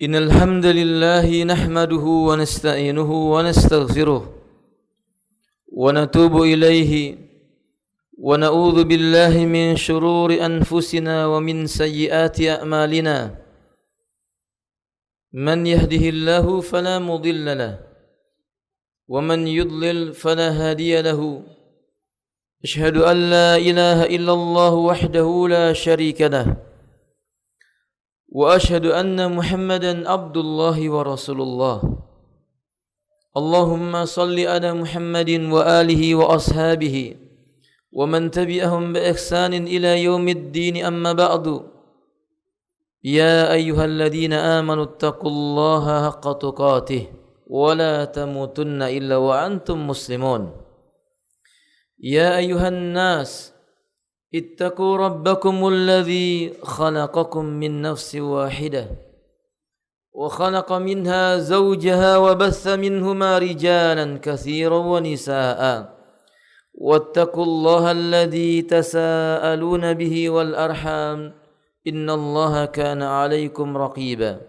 إن الحمد لله نحمده ونستعينه ونستغفره ونتوب إليه ونعوذ بالله من شرور أنفسنا ومن سيئات أعمالنا من يهده الله فلا مضل له ومن يضلل فلا هادي له أشهد أن لا إله إلا الله وحده لا شريك له وأشهد أن محمدا عبد الله ورسول الله اللهم صل على محمد وآله وأصحابه ومن تبعهم بإحسان إلى يوم الدين أما بعد يا أيها الذين آمنوا اتقوا الله حق تقاته ولا تموتن إلا وأنتم مسلمون يا أيها الناس اتقوا ربكم الذي خلقكم من نفس واحدة وخلق منها زوجها وبث منهما رجالا كثيرا ونساء واتقوا الله الذي تساءلون به والأرحام إن الله كان عليكم رقيبا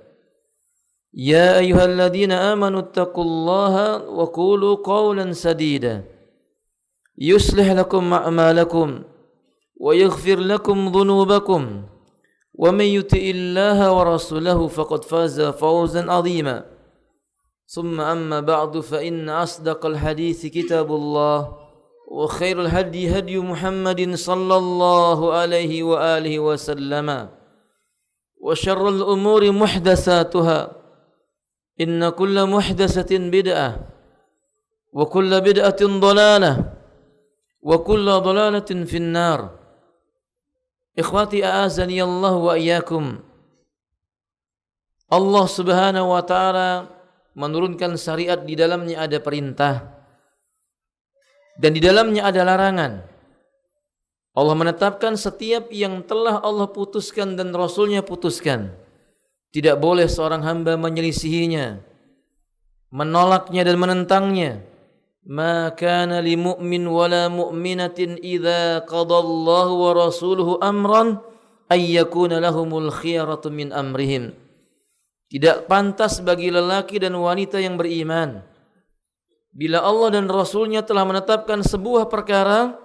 يا أيها الذين آمنوا اتقوا الله وقولوا قولا سديدا يصلح لكم أعمالكم ويغفر لكم ذنوبكم ومن يطع الله ورسوله فقد فاز فوزا عظيما ثم أما بعد فإن أصدق الحديث كتاب الله وخير الهدي هدي محمد صلى الله عليه وآله وسلم وشر الأمور محدثاتها إن كل محدثة بدعة وكل بدعة ضلالة وكل ضلالة في النار Ikhwati a'azani Allah wa iyyakum. Allah Subhanahu wa taala menurunkan syariat, di dalamnya ada perintah dan di dalamnya ada larangan. Allah menetapkan setiap yang telah Allah putuskan dan Rasulnya putuskan. Tidak boleh seorang hamba menyelisihinya, menolaknya dan menentangnya. Ma kana li mu'min wala mu'minatin idza qadallahu wa rasuluhu amran ay yakuna lahumul khiyaratu min amrihim. Tidak pantas bagi lelaki dan wanita yang beriman, bila Allah dan Rasulnya telah menetapkan sebuah perkara,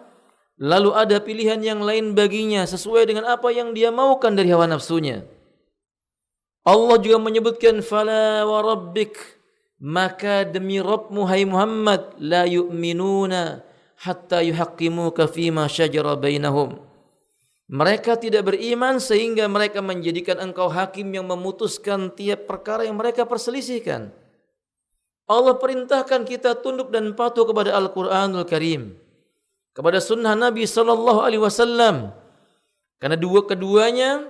lalu ada pilihan yang lain baginya sesuai dengan apa yang dia maukan dari hawa nafsunya. Allah juga menyebutkan fala wa rabbik, maka demi Rabbmu hai Muhammad, la yu'minuna hatta yuhaqqimuka fima syajara bainahum. Mereka tidak beriman sehingga mereka menjadikan engkau hakim yang memutuskan tiap perkara yang mereka perselisihkan. Allah perintahkan kita tunduk dan patuh kepada Al-Qur'anul Karim, kepada sunnah Nabi sallallahu alaihi wasallam, karena keduanya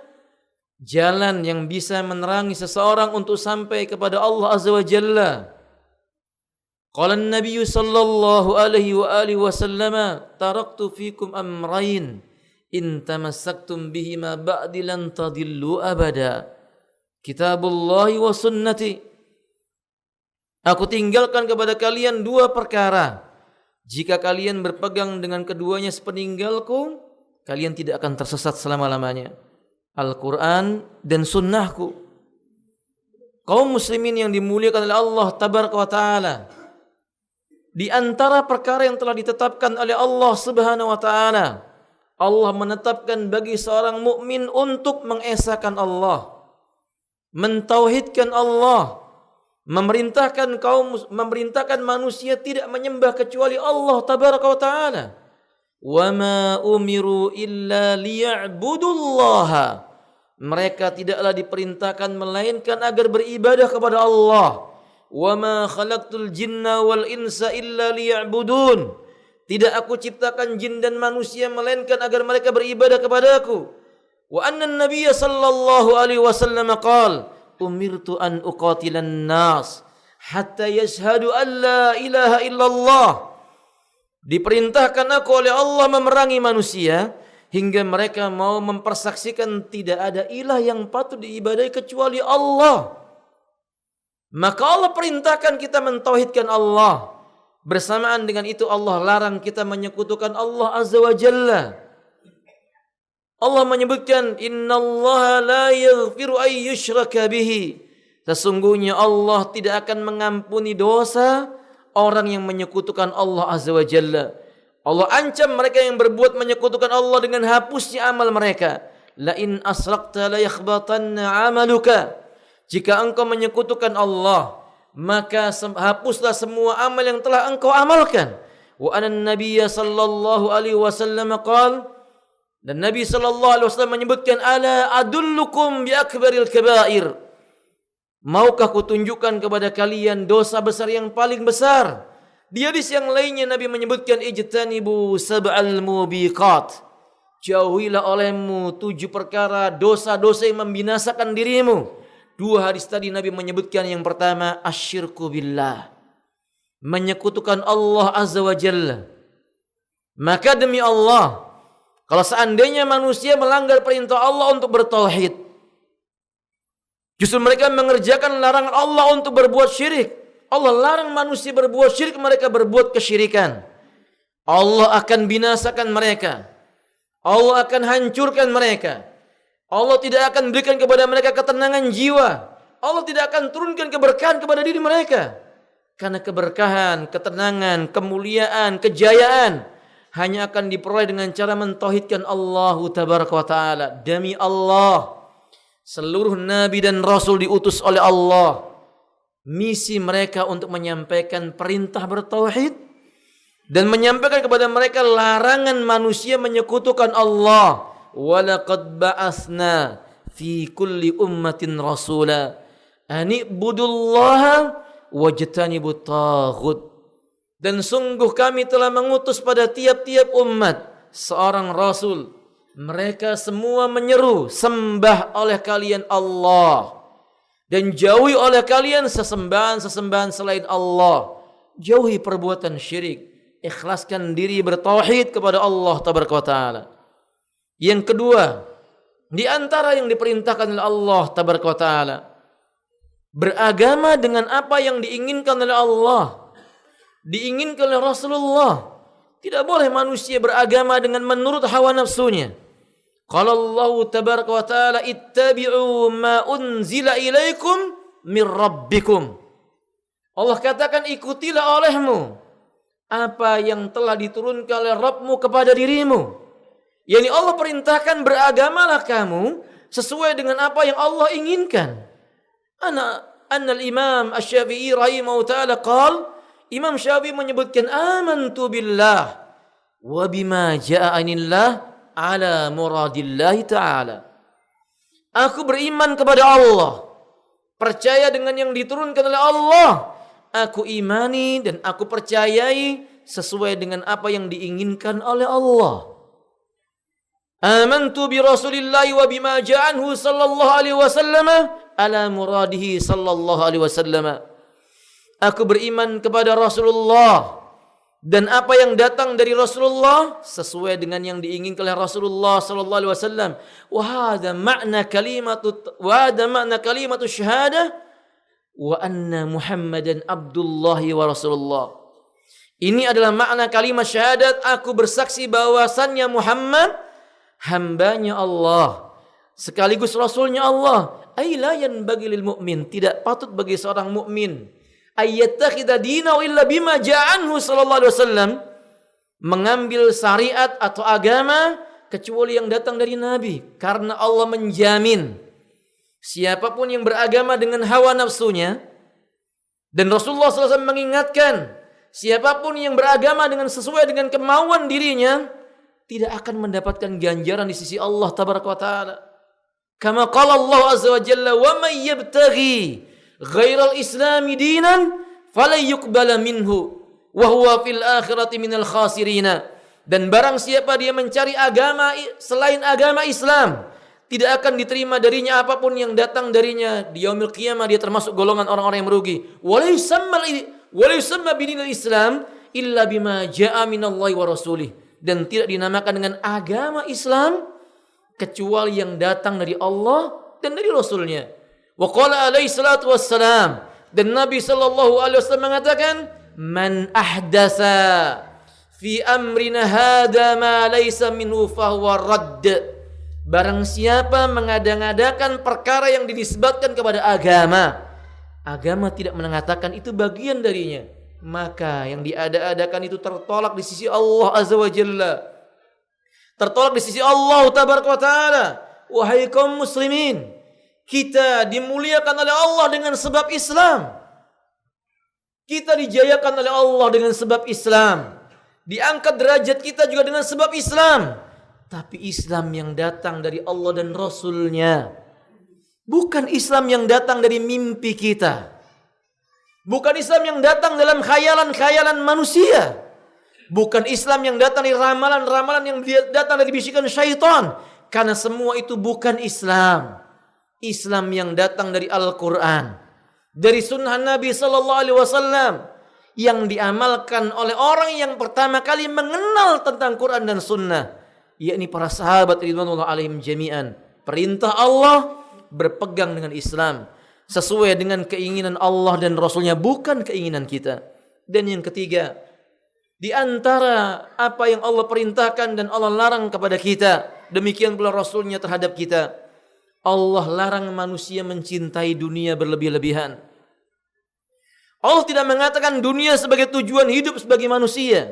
jalan yang bisa menerangi seseorang untuk sampai kepada Allah Azza wa Jalla. Qala an-nabiy sallallahu alaihi wa alihi wasallam, taraktu fikum amrayn in tamassaktum bihima ba'di lan tadillu abada, kitabullahi wa sunnati. Aku tinggalkan kepada kalian dua perkara, jika kalian berpegang dengan keduanya sepeninggalku, kalian tidak akan tersesat selama-lamanya. Al-Quran dan sunnahku. Kaum muslimin yang dimuliakan oleh Allah tabaraka wa ta'ala, di antara perkara yang telah ditetapkan oleh Allah subhanahu wa ta'ala, Allah menetapkan bagi seorang mukmin untuk mengesahkan Allah, mentauhidkan Allah, memerintahkan manusia tidak menyembah kecuali Allah tabaraka wa ta'ala. Wa ma umiru illa liya'budullaha, mereka tidaklah diperintahkan melainkan agar beribadah kepada Allah. Wa ma khalaqtul jinna wal insa illa liya'budun, tidak aku ciptakan jin dan manusia melainkan agar mereka beribadah kepadaku. Wa anna an-nabiy sallallahu alaihi wasallam qala umirtu an uqatilan nas hatta yashhadu an la ilaha illallah, diperintahkan aku oleh Allah memerangi manusia hingga mereka mau mempersaksikan tidak ada ilah yang patut diibadahi kecuali Allah. Maka Allah perintahkan kita mentauhidkan Allah. Bersamaan dengan itu Allah larang kita menyekutukan Allah Azza wa Jalla. Allah menyebutkan innallaha la yaghfiru ay yushraka bihi, Sesungguhnya Allah tidak akan mengampuni dosa orang yang menyekutukan Allah Azza wa Jalla. Allah ancam mereka yang berbuat menyekutukan Allah dengan hapusnya amal mereka. La in asrakta la yakhbatanna amaluka. Jika engkau menyekutukan Allah, maka hapuslah semua amal yang telah engkau amalkan. Wa anan nabiyya sallallahu alaihi wasallam qala, dan Nabi sallallahu alaihi wasallam menyebutkan, ala adullukum bi akbaril kabair. Maukah kutunjukkan kepada kalian dosa besar yang paling besar? Di hadis yang lainnya Nabi menyebutkan, ijtanibu sab'al mubiqat. Jauhilah olehmu 7 perkara dosa-dosa yang membinasakan dirimu. 2 hadis tadi Nabi menyebutkan, yang pertama asyirku billah, menyekutukan Allah Azza wa Jalla. Maka demi Allah, kalau seandainya manusia melanggar perintah Allah untuk bertauhid, justru mereka mengerjakan larangan Allah untuk berbuat syirik. Allah larang manusia berbuat syirik, mereka berbuat kesyirikan. Allah akan binasakan mereka. Allah akan hancurkan mereka. Allah tidak akan berikan kepada mereka ketenangan jiwa. Allah tidak akan turunkan keberkahan kepada diri mereka. Karena keberkahan, ketenangan, kemuliaan, kejayaan hanya akan diperoleh dengan cara mentauhidkan Allah tabaraka wa taala. Demi Allah, seluruh nabi dan rasul diutus oleh Allah. Misi mereka untuk menyampaikan perintah bertauhid dan menyampaikan kepada mereka larangan manusia menyekutukan Allah. Walaqad ba'atsna fi kulli ummatin rasula an ibudullaha wajtanibut taghut. Dan sungguh kami telah mengutus pada tiap-tiap umat seorang rasul. Mereka semua menyeru, sembah oleh kalian Allah dan jauhi oleh kalian sesembahan-sesembahan selain Allah. Jauhi perbuatan syirik, ikhlaskan diri bertauhid kepada Allah tabaraka wa taala. Yang kedua, di antara yang diperintahkan oleh Allah tabaraka wa taala, beragama dengan apa yang diinginkan oleh Allah, diinginkan oleh Rasulullah. Tidak boleh manusia beragama dengan menurut hawa nafsunya. Qala Allah tabaraka wa taala, ittabi'u ma unzila ilaikum mir rabbikum. Allah katakan, ikutilah olehmu apa yang telah diturunkan oleh Rabbmu kepada dirimu. Yani Allah perintahkan, beragamalah kamu sesuai dengan apa yang Allah inginkan. Annal Imam Asy-Syafi'i rahimahullah ta'ala qala, Imam Syafi'i menyebutkan, amantu billah wa bima ja'a anillah ala muradillahi ta'ala. Aku beriman kepada Allah, percaya dengan yang diturunkan oleh Allah. Aku imani dan aku percayai sesuai dengan apa yang diinginkan oleh Allah. Amantu bi Rasulillahi wa bima ja'anhu sallallahu alaihi wasallam ala muradihi sallallahu alaihi wasallam. Aku beriman kepada Rasulullah dan apa yang datang dari Rasulullah sesuai dengan yang diinginkan oleh Rasulullah sallallahu alaihi wasallam. Wa hadha ma'na kalimatu syahadah wa anna Muhammadan Abdullahi wa Rasulullah. Ini adalah makna kalimat syahadat, aku bersaksi bahwasannya Muhammad hambanya Allah sekaligus rasulnya Allah. Ay la yanbaghi lil mu'min, tidak patut bagi seorang mukmin ayyattakhidha dinahu illa bima ja'anhu sallallahu alaihi wasallam, mengambil syariat atau agama kecuali yang datang dari Nabi, karena Allah menjamin siapapun yang beragama dengan hawa nafsunya, dan Rasulullah SAW mengingatkan siapapun yang beragama dengan sesuai dengan kemauan dirinya tidak akan mendapatkan ganjaran di sisi Allah tabaraka wa taala. Kama qala Allah azza wa jalla, wa may yabtaghi ghairal islami dinan falan yuqbala minhu wa huwa fil akhirati minal khasirin. Dan barang siapa dia mencari agama selain agama Islam, tidak akan diterima darinya apapun yang datang darinya. Di yaumil qiyamah dia termasuk golongan orang-orang yang merugi. Wa la yusamma bidinil Islam illa bima jaa minallahi wa rasulih. Dan tidak dinamakan dengan agama Islam kecuali yang datang dari Allah dan dari Rasulnya. Wa qala alaihi salatu wassalam, dan Nabi sallallahu alaihi wasallam mengatakan, man ahdasa fi amrina hada ma laysa minhu fahuwa radd. Barang siapa mengada-ngadakan perkara yang dinisbatkan kepada agama agama tidak mengatakan itu bagian darinya, maka yang diada-adakan itu tertolak di sisi Allah Azza wa Jalla, tertolak di sisi Allah Tabaraka wa Ta'ala. Wahai kaum muslimin, kita dimuliakan oleh Allah dengan sebab Islam. Kita dijayakan oleh Allah dengan sebab Islam. Diangkat derajat kita juga dengan sebab Islam. Tapi Islam yang datang dari Allah dan Rasulnya. Bukan Islam yang datang dari mimpi kita. Bukan Islam yang datang dalam khayalan-khayalan manusia. Bukan Islam yang datang dari ramalan-ramalan yang datang dari bisikan syaitan. Karena semua itu bukan Islam. Islam yang datang dari Al-Quran, dari sunnah Nabi Sallallahu Alaihi Wasallam, yang diamalkan oleh orang yang pertama kali mengenal tentang Quran dan sunnah, yakni para sahabat ridwanullah alaihim jami'an. Perintah Allah berpegang dengan Islam sesuai dengan keinginan Allah dan Rasulnya, bukan keinginan kita. Dan yang ketiga, di antara apa yang Allah perintahkan dan Allah larang kepada kita, demikian pula Rasulnya terhadap kita. Allah larang manusia mencintai dunia berlebih-lebihan. Allah tidak mengatakan dunia sebagai tujuan hidup sebagai manusia.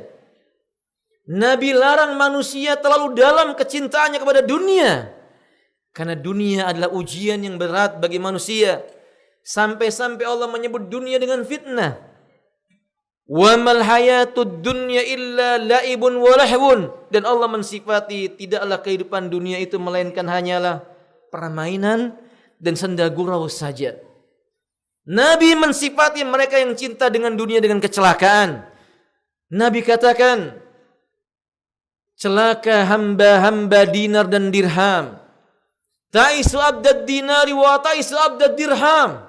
Nabi larang manusia terlalu dalam kecintaannya kepada dunia. Karena dunia adalah ujian yang berat bagi manusia. Sampai-sampai Allah menyebut dunia dengan fitnah. Wa mal hayatud dunya illa la'ibun wa lahwun. Dan Allah mensifati tidaklah kehidupan dunia itu melainkan hanyalah permainan dan senda gurau saja. Nabi mensifati mereka yang cinta dengan dunia dengan kecelakaan. Nabi katakan, celaka hamba-hamba dinar dan dirham. Ta'isu abdad dinari wa ta'isu abdad dirham.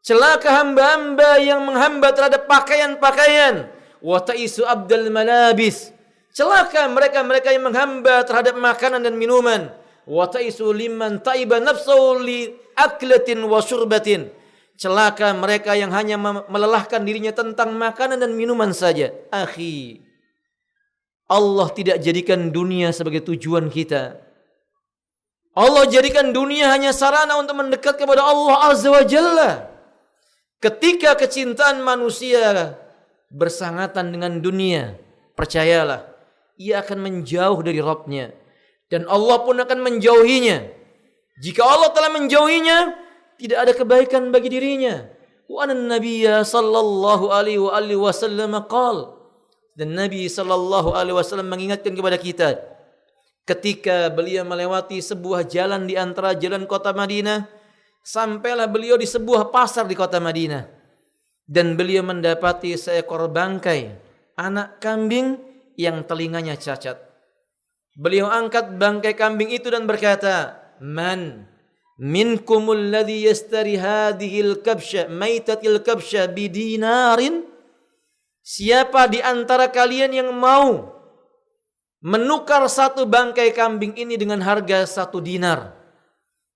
Celaka hamba-hamba yang menghamba terhadap pakaian-pakaian. Wa ta'isu abdal malabis. Celaka mereka-mereka yang menghamba terhadap makanan dan minuman. Wa ta'isu liman ta'iba nafsahu li aklatin wa syurbatin. Celaka mereka yang hanya melelahkan dirinya tentang makanan dan minuman saja. Akhi, Allah tidak jadikan dunia sebagai tujuan kita. Allah jadikan dunia hanya sarana untuk mendekat kepada Allah Azza wa Jalla. Ketika kecintaan manusia bersangatan dengan dunia, percayalah, ia akan menjauh dari Rabbnya. Dan Allah pun akan menjauhinya. Jika Allah telah menjauhinya, tidak ada kebaikan bagi dirinya. Wa anna nabiyya sallallahu alaihi wasallam qala. Dan Nabi sallallahu alaihi wasallam mengingatkan kepada kita ketika beliau melewati sebuah jalan di antara jalan kota Madinah, sampailah beliau di sebuah pasar di kota Madinah dan beliau mendapati seekor bangkai anak kambing yang telinganya cacat. Beliau angkat bangkai kambing itu dan berkata, "Man minkumul ladzi yastari hadhil kabsha maitatil kabsha bidinarin?" Siapa di antara kalian yang mau menukar satu bangkai kambing ini dengan harga 1 dinar?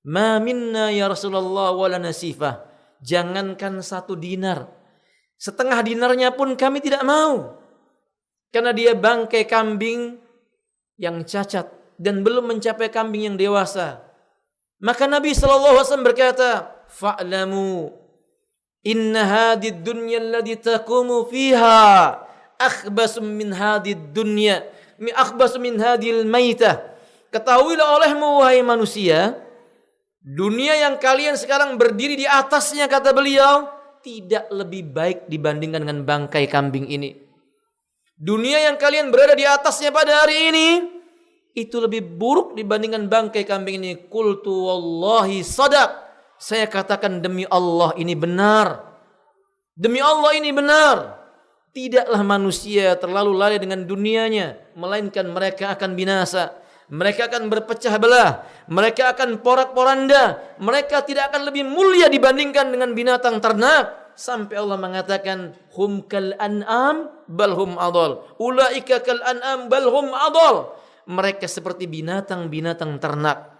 Ma minna ya Rasulullah wala nasifah. Jangankan 1 dinar, setengah dinarnya pun kami tidak mau. Karena dia bangkai kambing yang cacat dan belum mencapai kambing yang dewasa. Maka Nabi SAW berkata, fa'lamu inna hadid dunya alladhi taqumu fiha akhbasu min hadid dunya akhbasu min hadil maitah. Ketahuilah olehmu wahai manusia, dunia yang kalian sekarang berdiri di atasnya, kata beliau, tidak lebih baik dibandingkan dengan bangkai kambing ini. Dunia yang kalian berada di atasnya pada hari ini itu lebih buruk dibandingkan bangkai kambing ini. Qultu wallahi sadaq. Saya katakan demi Allah ini benar. Demi Allah ini benar. Tidaklah manusia terlalu lalai dengan dunianya, melainkan mereka akan binasa. Mereka akan berpecah belah. Mereka akan porak-poranda. Mereka tidak akan lebih mulia dibandingkan dengan binatang ternak. Sampai Allah mengatakan, hum kal an'am bal hum adall. Ulaika kal an'am bal hum adall. Mereka seperti binatang-binatang ternak.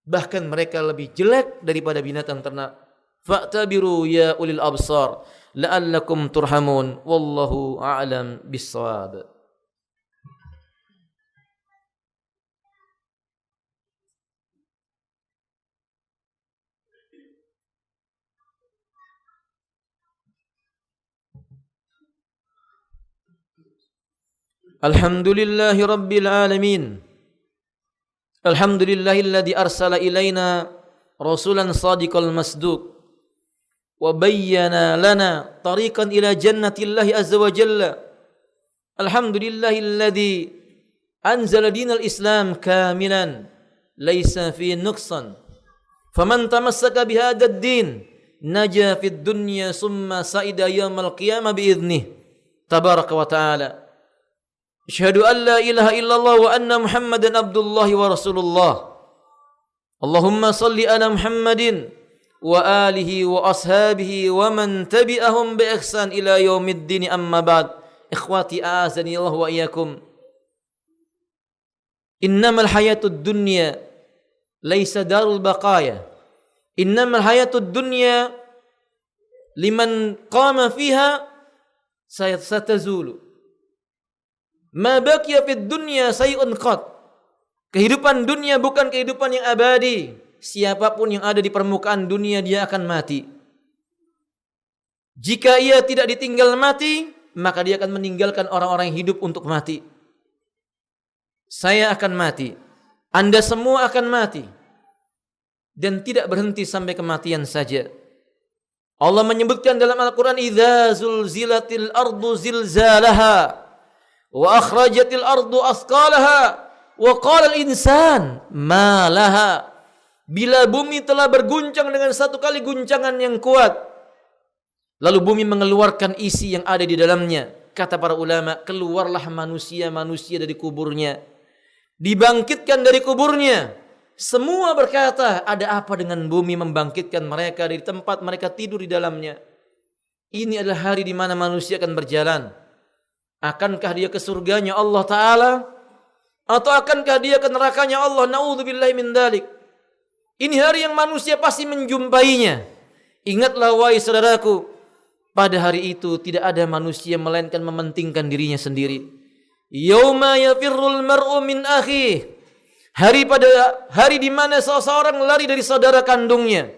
Bahkan mereka lebih jelek daripada binatang ternak. Fa'tabiru ya ulil absar la'allakum turhamun. Wallahu a'lam bis-shawab. Alhamdulillahi rabbil alamin. Alhamdulillahilladzi arsala ilaina rasulan sadiqal masduq wa bayyana lana tariqan ila jannatillahi azza wa jalla. Alhamdulillahilladzi anzala dinal islam kamilan laisa fi nuqsan. Faman tamassaka bihadzal din naja fid dunya summa sa'ida yaumal qiyamah biiznih tabaraka wa ta'ala. Asyhadu an la ilaha illallah wa anna Muhammadan abdullahi wa rasulullah. Allahumma salli ala Muhammadin wa alihi wa ashabihi wa man tabi'ahum bi ihsan ila yaumiddin, amma ba'd. Ikhwati a'azani Allah wa iyyakum. Innamal hayatud dunya laisa darul baqaya. Innamal hayatud dunya liman qama fiha satazulu. Ma baqiya fid dunya say'un qat. Kehidupan dunia bukan kehidupan yang abadi. Siapapun yang ada di permukaan dunia dia akan mati. Jika ia tidak ditinggal mati, maka dia akan meninggalkan orang-orang yang hidup untuk mati. Saya akan mati. Anda semua akan mati. Dan tidak berhenti sampai kematian saja. Allah menyebutkan dalam Al-Quran, idza zulzilatil ardu zilzalaha wa akhrajatil ardu asqalaha wa qala al-insan ma laha. Bila bumi telah berguncang dengan satu kali guncangan yang kuat, lalu bumi mengeluarkan isi yang ada di dalamnya, kata para ulama, keluarlah manusia-manusia dari kuburnya, dibangkitkan dari kuburnya. Semua berkata, ada apa dengan bumi membangkitkan mereka dari tempat mereka tidur di dalamnya? Ini adalah hari di mana manusia akan berjalan. Akankah dia ke surganya Allah Ta'ala? Atau akankah dia ke nerakanya Allah? Na'udzubillahi min dzalik. Ini hari yang manusia pasti menjumpainya. Ingatlah wahai saudaraku, pada hari itu tidak ada manusia melainkan mementingkan dirinya sendiri. Yauma yafirrul mar'u min akhihi. Hari di mana seseorang lari dari saudara kandungnya.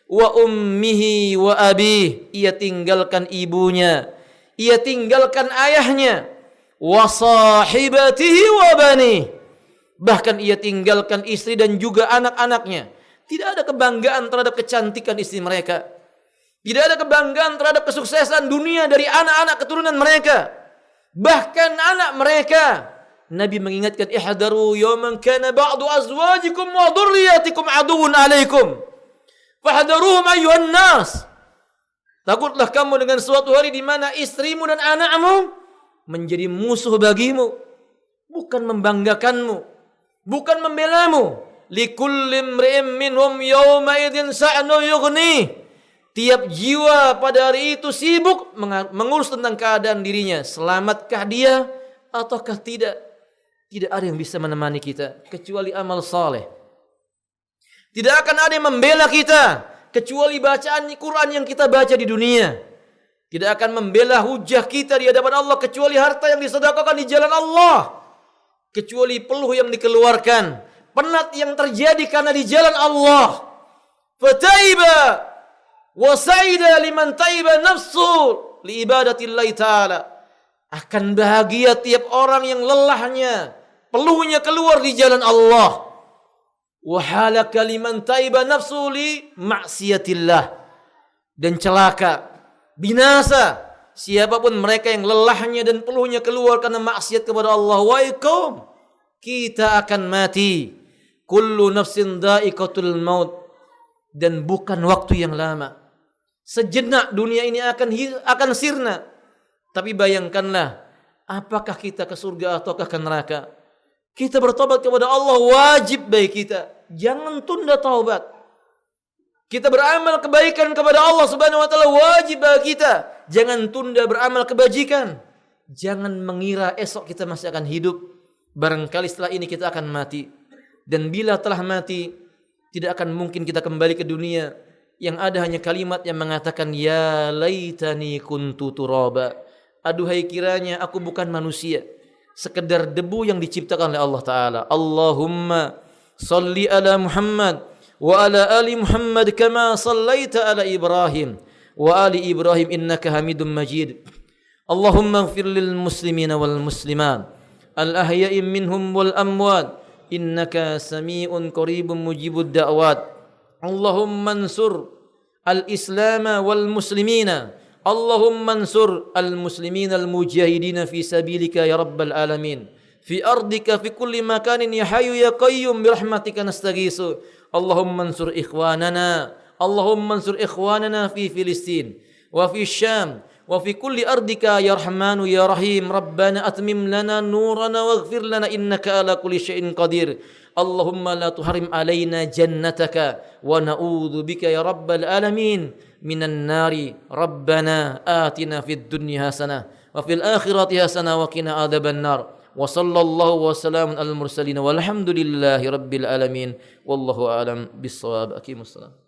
Wa ummihi wa abih. Ia tinggalkan ibunya. Ia tinggalkan ayahnya. Wa sahibatihi wa bani. Bahkan ia tinggalkan istri dan juga anak-anaknya. Tidak ada kebanggaan terhadap kecantikan istri mereka. Tidak ada kebanggaan terhadap kesuksesan dunia dari anak-anak keturunan mereka. Bahkan anak mereka. Nabi mengingatkan, ihdaru yawman kana ba'du azwajikum wa dhurriyyatikum aduwwun 'alaikum. Fahdaruhum ayyuhan nas. Takutlah kamu dengan suatu hari di mana istrimu dan anakmu menjadi musuh bagimu, bukan membanggakanmu, bukan membelamu. Likulli imri'in minhum yawma idzin sa'nu yughni. Tiap jiwa pada hari itu sibuk mengurus tentang keadaan dirinya. Selamatkah dia ataukah tidak? Tidak ada yang bisa menemani kita kecuali amal saleh. Tidak akan ada yang membela kita kecuali bacaan Quran yang kita baca di dunia. Tidak akan membela hujah kita di hadapan Allah kecuali harta yang disedekahkan di jalan Allah. Kecuali peluh yang dikeluarkan, penat yang terjadi karena di jalan Allah. Fataiba wa saida liman taiba nafsu li ibadatillahi ta'ala. Akan bahagia tiap orang yang lelahnya, peluhnya keluar di jalan Allah. Wa halaka liman taiba nafsu li ma'siyatillah. Dan celaka, binasa siapapun mereka yang lelahnya dan peluhnya keluar karena maksiat kepada Allah. Wa ikum, kita akan mati. Kullu nafsin dha'iqatul maut. Dan bukan waktu yang lama. Sejenak dunia ini akan sirna. Tapi bayangkanlah, apakah kita ke surga ataukah ke neraka? Kita bertobat kepada Allah wajib bagi kita. Jangan tunda taubat. Kita beramal kebaikan kepada Allah Subhanahu wa taala wajib bagi kita. Jangan tunda beramal kebajikan. Jangan mengira esok kita masih akan hidup. Barangkali setelah ini kita akan mati. Dan bila telah mati, tidak akan mungkin kita kembali ke dunia. Yang ada hanya kalimat yang mengatakan, ya laitani kuntu turaba. Aduhai kiranya aku bukan manusia, sekedar debu yang diciptakan oleh Allah Ta'ala. Allahumma salli ala Muhammad wa ala ali Muhammad kama sallaita ala Ibrahim wa ali Ibrahim innaka hamidun majid. Allahumma ighfir lil muslimina wal muslimat الأحياء منهم والأموات إنك سميع قريب مجيب الدعوات اللهم انصر الإسلام والمسلمين اللهم انصر المسلمين المجاهدين في سبيلك يا رب العالمين في أرضك في كل مكان يا حي يا قيوم برحمتك نستغيث اللهم انصر إخواننا في فلسطين وفي الشام وفي كل أرضك يا رحمن يا رحيم ربنا أتمم لنا نورنا واغفر لنا إنك على كل شيء قدير اللهم لا تحرم علينا جنتك ونعوذ بك يا رب العالمين من النار ربنا آتنا في الدنيا حسنة وفي الآخرة حسنة وقنا عذاب النار وصلى الله وسلم على المرسلين والحمد لله رب العالمين والله أعلم بالصواب أقيموا الصلاة